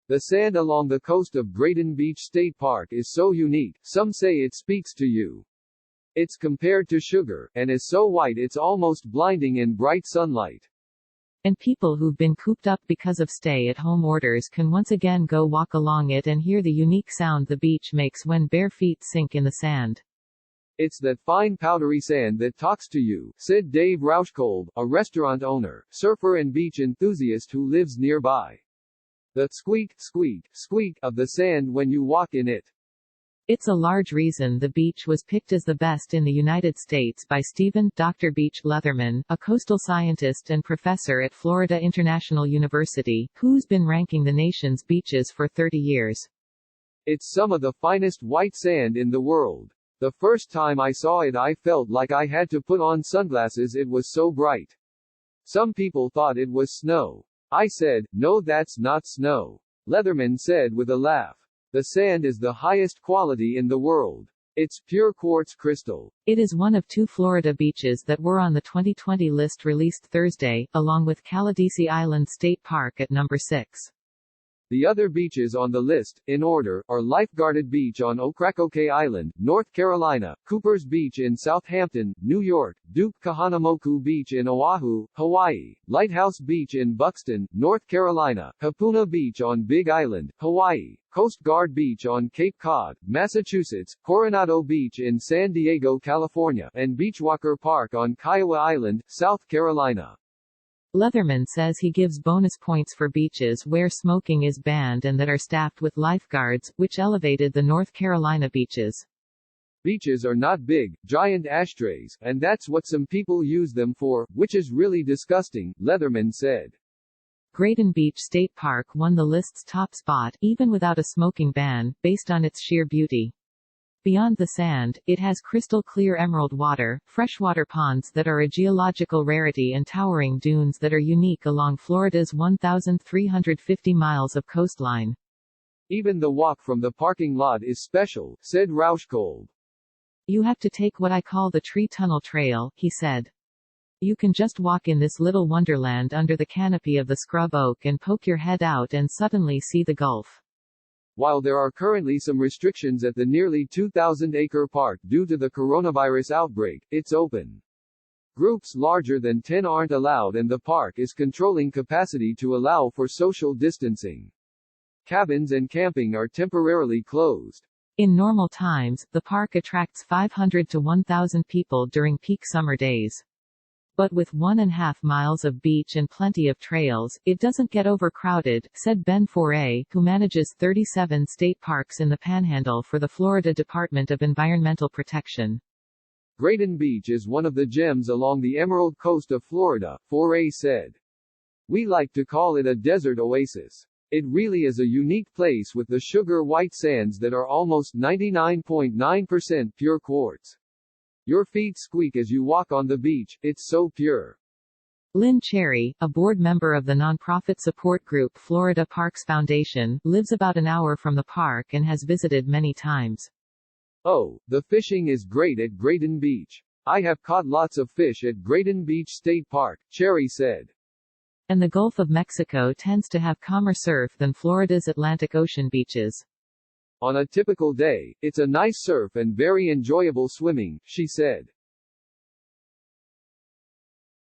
The sand along the coast of Grayton Beach State Park is so unique, some say it speaks to you. It's compared to sugar, and is so white it's almost blinding in bright sunlight. And people who've been cooped up because of stay-at-home orders can once again go walk along it and hear the unique sound the beach makes when bare feet sink in the sand. It's that fine powdery sand that talks to you, said Dave Rauschkolb, a restaurant owner, surfer and beach enthusiast who lives nearby. The squeak, squeak, squeak of the sand when you walk in it. It's a large reason the beach was picked as the best in the United States by Stephen Dr. Beach Leatherman, a coastal scientist and professor at Florida International University, who's been ranking the nation's beaches for 30 years. It's some of the finest white sand in the world. The first time I saw it I felt like I had to put on sunglasses, it was so bright. Some people thought it was snow. I said, no, that's not snow. Leatherman said with a laugh. The sand is the highest quality in the world. It's pure quartz crystal. It is one of 2 Florida beaches that were on the 2020 list released Thursday, along with Calidisi Island State Park at number 6. The other beaches on the list, in order, are Lifeguarded Beach on Ocracoke Island, North Carolina, Cooper's Beach in Southampton, New York, Duke Kahanamoku Beach in Oahu, Hawaii, Lighthouse Beach in Buxton, North Carolina, Hapuna Beach on Big Island, Hawaii, Coast Guard Beach on Cape Cod, Massachusetts, Coronado Beach in San Diego, California, and Beachwalker Park on Kiowa Island, South Carolina. Leatherman says he gives bonus points for beaches where smoking is banned and that are staffed with lifeguards, which elevated the North Carolina beaches. Beaches are not big, giant ashtrays, and that's what some people use them for, which is really disgusting, Leatherman said. Grayton Beach State Park won the list's top spot, even without a smoking ban, based on its sheer beauty. Beyond the sand, it has crystal-clear emerald water, freshwater ponds that are a geological rarity and towering dunes that are unique along Florida's 1,350 miles of coastline. Even the walk from the parking lot is special, said Rauschkolb. You have to take what I call the tree tunnel trail, he said. You can just walk in this little wonderland under the canopy of the scrub oak and poke your head out and suddenly see the Gulf. While there are currently some restrictions at the nearly 2,000-acre park due to the coronavirus outbreak, it's open. Groups larger than 10 aren't allowed and the park is controlling capacity to allow for social distancing. Cabins and camping are temporarily closed. In normal times, the park attracts 500 to 1,000 people during peak summer days. But with 1.5 miles of beach and plenty of trails, it doesn't get overcrowded, said Ben Foray, who manages 37 state parks in the Panhandle for the Florida Department of Environmental Protection. Grayton Beach is one of the gems along the Emerald Coast of Florida, Foray said. We like to call it a desert oasis. It really is a unique place with the sugar white sands that are almost 99.9% pure quartz. Your feet squeak as you walk on the beach, it's so pure. Lynn Cherry, a board member of the nonprofit support group Florida Parks Foundation, lives about an hour from the park and has visited many times. Oh, the fishing is great at Grayton Beach. I have caught lots of fish at Grayton Beach State Park, Cherry said. And the Gulf of Mexico tends to have calmer surf than Florida's Atlantic Ocean beaches. On a typical day, it's a nice surf and very enjoyable swimming, she said.